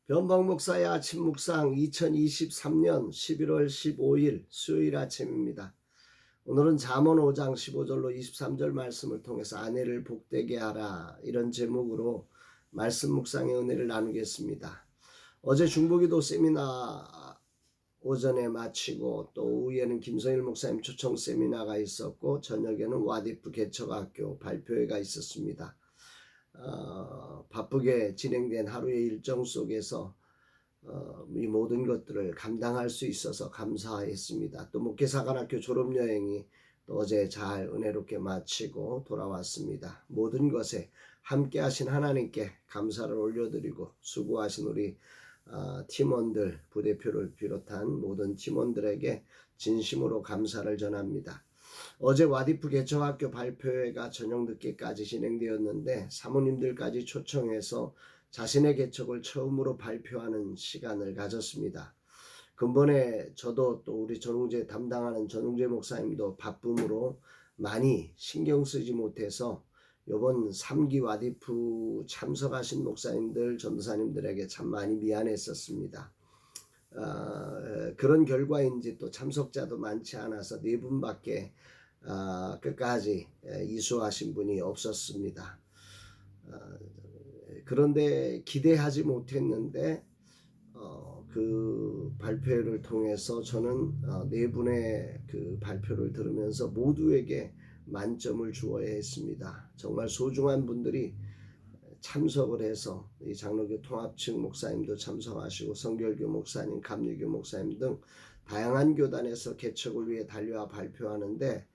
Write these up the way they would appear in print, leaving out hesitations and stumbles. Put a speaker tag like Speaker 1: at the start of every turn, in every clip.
Speaker 1: 변방 목사의 아침 묵상 2023년 11월 15일 수요일 아침입니다. 오늘은 잠언 5장 15절로 23절 말씀을 통해서 아내를 복되게 하라 이런 제목으로 말씀 묵상의 은혜를 나누겠습니다. 어제 중보기도 세미나 오전에 마치고 또 오후에는 김성일 목사님 초청 세미나가 있었고 저녁에는 와디프 개척학교 발표회가 있었습니다. 바쁘게 진행된 하루의 일정 속에서 이 모든 것들을 감당할 수 있어서 감사했습니다. 또 목회사관학교 졸업여행이 또 어제 잘 은혜롭게 마치고 돌아왔습니다. 모든 것에 함께 하신 하나님께 감사를 올려드리고 수고하신 우리 팀원들, 부대표를 비롯한 모든 팀원들에게 진심으로 감사를 전합니다. 어제 와디프 개척학교 발표회가 저녁 늦게까지 진행되었는데 사모님들까지 초청해서 자신의 개척을 처음으로 발표하는 시간을 가졌습니다. 근본에 저도 또 우리 전웅재 담당하는 전웅재 목사님도 바쁨으로 많이 신경 쓰지 못해서 이번 3기 와디프 참석하신 목사님들, 전도사님들에게 참 많이 미안했었습니다. 그런 결과인지 또 참석자도 많지 않아서 4분밖에 끝까지 이수하신 분이 없었습니다. 그런데 기대하지 못했는데 그 발표를 통해서 저는 4분의 그 발표를 들으면서 모두에게 만점을 주어야 했습니다. 정말 소중한 분들이 참석을 해서 이 장로교 통합측 목사님도 참석하시고 성결교 목사님, 감리교 목사님 등 다양한 교단에서 개척을 위해 달려와 발표하는데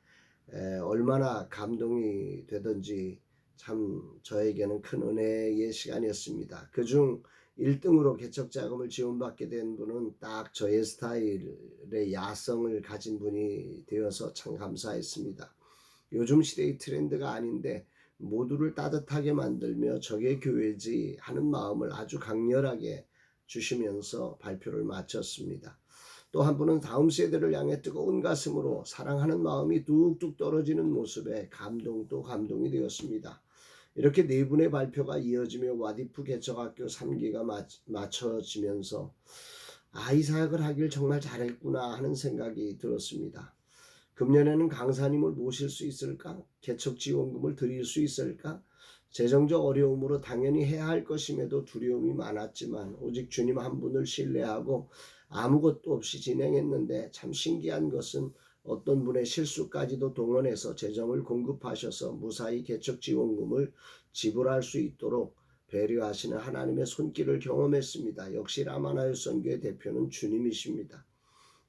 Speaker 1: 얼마나 감동이 되던지 참 저에게는 큰 은혜의 시간이었습니다. 그중 1등으로 개척 자금을 지원받게 된 분은 딱 저의 스타일의 야성을 가진 분이 되어서 참 감사했습니다. 요즘 시대의 트렌드가 아닌데 모두를 따뜻하게 만들며 저게 교회지 하는 마음을 아주 강렬하게 주시면서 발표를 마쳤습니다. 또 한 분은 다음 세대를 향해 뜨거운 가슴으로 사랑하는 마음이 뚝뚝 떨어지는 모습에 감동도 감동이 되었습니다. 이렇게 4분의 발표가 이어지며 와디프 개척학교 3기가 마쳐지면서 이 사역을 하길 정말 잘했구나 하는 생각이 들었습니다. 금년에는 강사님을 모실 수 있을까? 개척 지원금을 드릴 수 있을까? 재정적 어려움으로 당연히 해야 할 것임에도 두려움이 많았지만 오직 주님 한 분을 신뢰하고 아무것도 없이 진행했는데 참 신기한 것은 어떤 분의 실수까지도 동원해서 재정을 공급하셔서 무사히 개척 지원금을 지불할 수 있도록 배려하시는 하나님의 손길을 경험했습니다. 역시 라마나요 선교의 대표는 주님이십니다.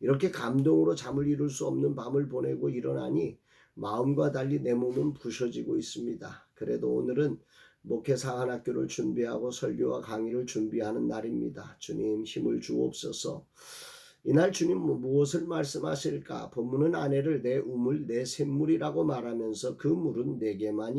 Speaker 1: 이렇게 감동으로 잠을 이룰 수 없는 밤을 보내고 일어나니 마음과 달리 내 몸은 부셔지고 있습니다. 그래도 오늘은 목회사관학교를 준비하고 설교와 강의를 준비하는 날입니다. 주님 힘을 주옵소서. 이날 주님 무엇을 말씀하실까? 본문은 아내를 내 우물 내 샘물이라고 말하면서 그 물은 내게만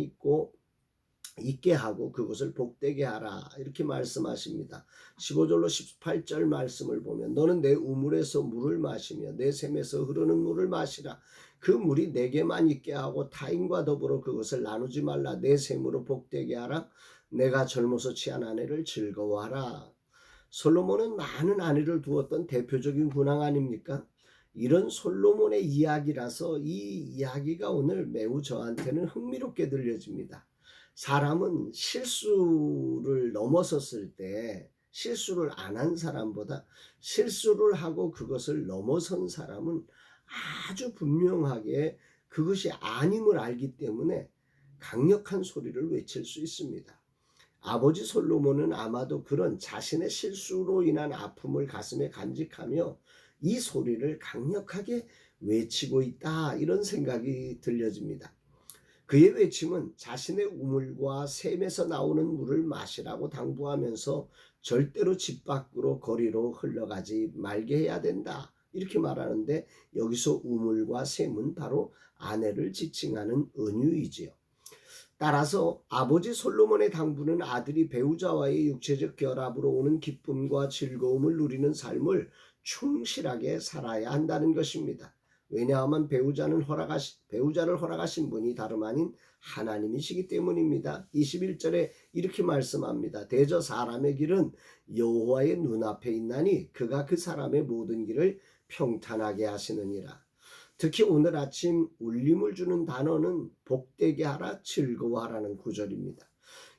Speaker 1: 있게 하고 그것을 복되게 하라 이렇게 말씀하십니다. 15절로 18절 말씀을 보면 너는 내 우물에서 물을 마시며 내 샘에서 흐르는 물을 마시라. 그 물이 내게만 있게 하고 타인과 더불어 그것을 나누지 말라. 내 샘으로 복되게 하라. 내가 젊어서 취한 아내를 즐거워하라. 솔로몬은 많은 아내를 두었던 대표적인 군왕 아닙니까? 이런 솔로몬의 이야기라서 이 이야기가 오늘 매우 저한테는 흥미롭게 들려집니다. 사람은 실수를 넘어섰을 때 실수를 안 한 사람보다 실수를 하고 그것을 넘어선 사람은 아주 분명하게 그것이 아님을 알기 때문에 강력한 소리를 외칠 수 있습니다. 아버지 솔로몬은 아마도 그런 자신의 실수로 인한 아픔을 가슴에 간직하며 이 소리를 강력하게 외치고 있다 이런 생각이 들려집니다. 그의 외침은 자신의 우물과 샘에서 나오는 물을 마시라고 당부하면서 절대로 집 밖으로 거리로 흘러가지 말게 해야 된다 이렇게 말하는데 여기서 우물과 샘은 바로 아내를 지칭하는 은유이지요. 따라서 아버지 솔로몬의 당부는 아들이 배우자와의 육체적 결합으로 오는 기쁨과 즐거움을 누리는 삶을 충실하게 살아야 한다는 것입니다. 왜냐하면 배우자를 허락하신 분이 다름 아닌 하나님이시기 때문입니다. 21절에 이렇게 말씀합니다. 대저 사람의 길은 여호와의 눈앞에 있나니 그가 그 사람의 모든 길을 평탄하게 하시느니라. 특히 오늘 아침 울림을 주는 단어는 복되게 하라, 즐거워하라는 구절입니다.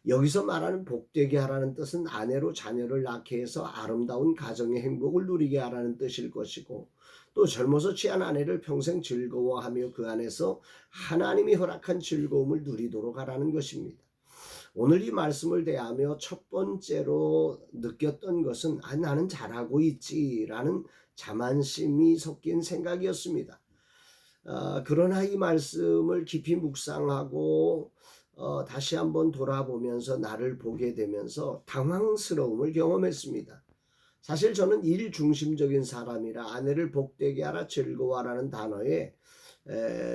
Speaker 1: 여기서 말하는 복되게 하라는 뜻은 아내로 자녀를 낳게 해서 아름다운 가정의 행복을 누리게 하라는 뜻일 것이고, 또 젊어서 취한 아내를 평생 즐거워하며 그 안에서 하나님이 허락한 즐거움을 누리도록 하라는 것입니다. 오늘 이 말씀을 대하며 첫 번째로 느꼈던 것은 나는 잘하고 있지라는 자만심이 섞인 생각이었습니다. 그러나 이 말씀을 깊이 묵상하고 다시 한번 돌아보면서 나를 보게 되면서 당황스러움을 경험했습니다. 사실 저는 일 중심적인 사람이라 아내를 복되게 하라, 즐거워하라는 단어에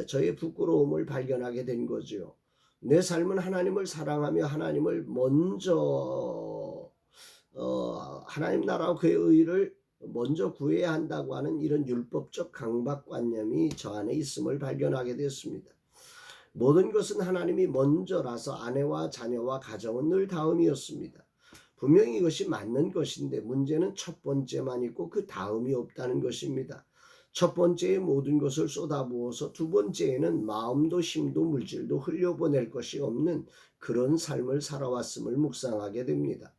Speaker 1: 저의 부끄러움을 발견하게 된 거죠. 내 삶은 하나님을 사랑하며 하나님을 먼저 하나님 나라와 그의 의를 먼저 구해야 한다고 하는 이런 율법적 강박관념이 저 안에 있음을 발견하게 되었습니다. 모든 것은 하나님이 먼저라서 아내와 자녀와 가정은 늘 다음이었습니다. 분명히 이것이 맞는 것인데 문제는 첫 번째만 있고 그 다음이 없다는 것입니다. 첫 번째에 모든 것을 쏟아부어서 두 번째에는 마음도 힘도 물질도 흘려보낼 것이 없는 그런 삶을 살아왔음을 묵상하게 됩니다.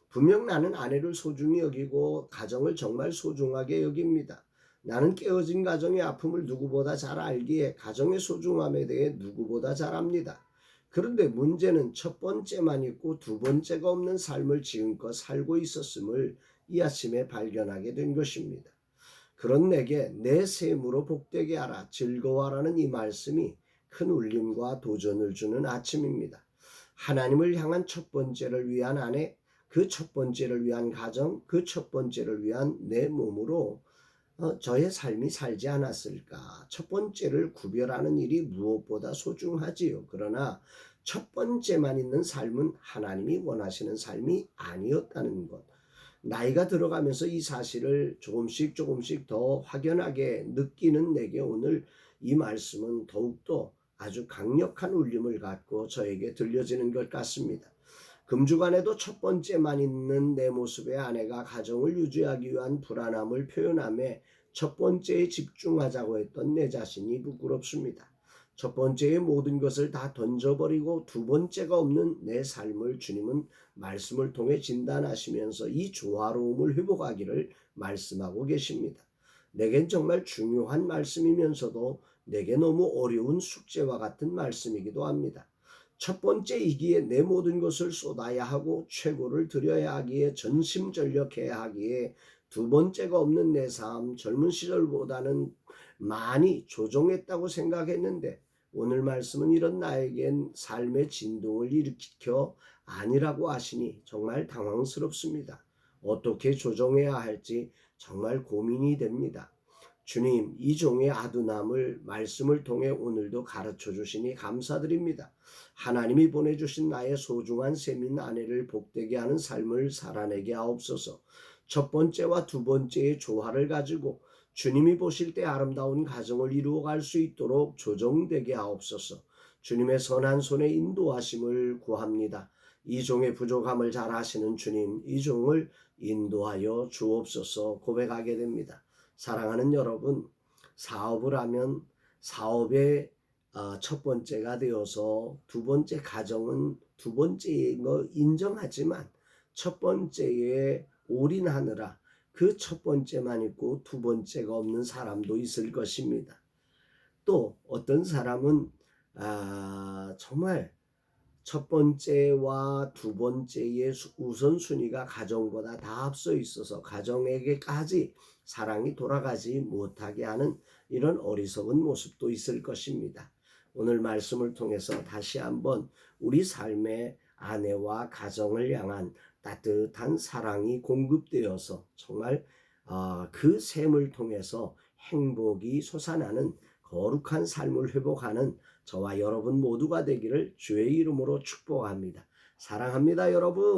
Speaker 1: 분명 나는 아내를 소중히 여기고 가정을 정말 소중하게 여깁니다. 나는 깨어진 가정의 아픔을 누구보다 잘 알기에 가정의 소중함에 대해 누구보다 잘 압니다. 그런데 문제는 첫 번째만 있고 두 번째가 없는 삶을 지금껏 살고 있었음을 이 아침에 발견하게 된 것입니다. 그런 내게 내 셈으로 복되게 하라, 즐거워하라는 이 말씀이 큰 울림과 도전을 주는 아침입니다. 하나님을 향한 첫 번째를 위한 아내, 그 첫 번째를 위한 가정, 그 첫 번째를 위한 내 몸으로 저의 삶이 살지 않았을까. 첫 번째를 구별하는 일이 무엇보다 소중하지요. 그러나 첫 번째만 있는 삶은 하나님이 원하시는 삶이 아니었다는 것. 나이가 들어가면서 이 사실을 조금씩 더 확연하게 느끼는 내게 오늘 이 말씀은 더욱더 아주 강력한 울림을 갖고 저에게 들려지는 것 같습니다. 금주간에도 첫 번째만 있는 내 모습의 아내가 가정을 유지하기 위한 불안함을 표현하며 첫 번째에 집중하자고 했던 내 자신이 부끄럽습니다. 첫 번째의 모든 것을 다 던져버리고 두 번째가 없는 내 삶을 주님은 말씀을 통해 진단하시면서 이 조화로움을 회복하기를 말씀하고 계십니다. 내겐 정말 중요한 말씀이면서도 내게 너무 어려운 숙제와 같은 말씀이기도 합니다. 첫 번째이기에 내 모든 것을 쏟아야 하고 최고를 드려야 하기에 전심전력해야 하기에 두 번째가 없는 내 삶, 젊은 시절보다는 많이 조종했다고 생각했는데 오늘 말씀은 이런 나에겐 삶의 진동을 일으켜 아니라고 하시니 정말 당황스럽습니다. 어떻게 조종해야 할지 정말 고민이 됩니다. 주님, 이 종의 아둔함을 말씀을 통해 오늘도 가르쳐 주시니 감사드립니다. 하나님이 보내주신 나의 소중한 셈인 아내를 복되게 하는 삶을 살아내게 하옵소서. 첫 번째와 두 번째의 조화를 가지고 주님이 보실 때 아름다운 가정을 이루어갈 수 있도록 조정되게 하옵소서. 주님의 선한 손에 인도하심을 구합니다. 이 종의 부족함을 잘 아시는 주님, 이 종을 인도하여 주옵소서 고백하게 됩니다. 사랑하는 여러분, 사업을 하면 사업의 첫 번째가 되어서 두 번째 가정은 두 번째인 거 인정하지만 첫 번째에 올인하느라 그 첫 번째만 있고 두 번째가 없는 사람도 있을 것입니다. 또 어떤 사람은 정말 첫 번째와 두 번째의 우선순위가 가정보다 다 앞서 있어서 가정에게까지 사랑이 돌아가지 못하게 하는 이런 어리석은 모습도 있을 것입니다. 오늘 말씀을 통해서 다시 한번 우리 삶의 아내와 가정을 향한 따뜻한 사랑이 공급되어서 정말 그 셈을 통해서 행복이 솟아나는 거룩한 삶을 회복하는 저와 여러분 모두가 되기를 주의 이름으로 축복합니다. 사랑합니다, 여러분.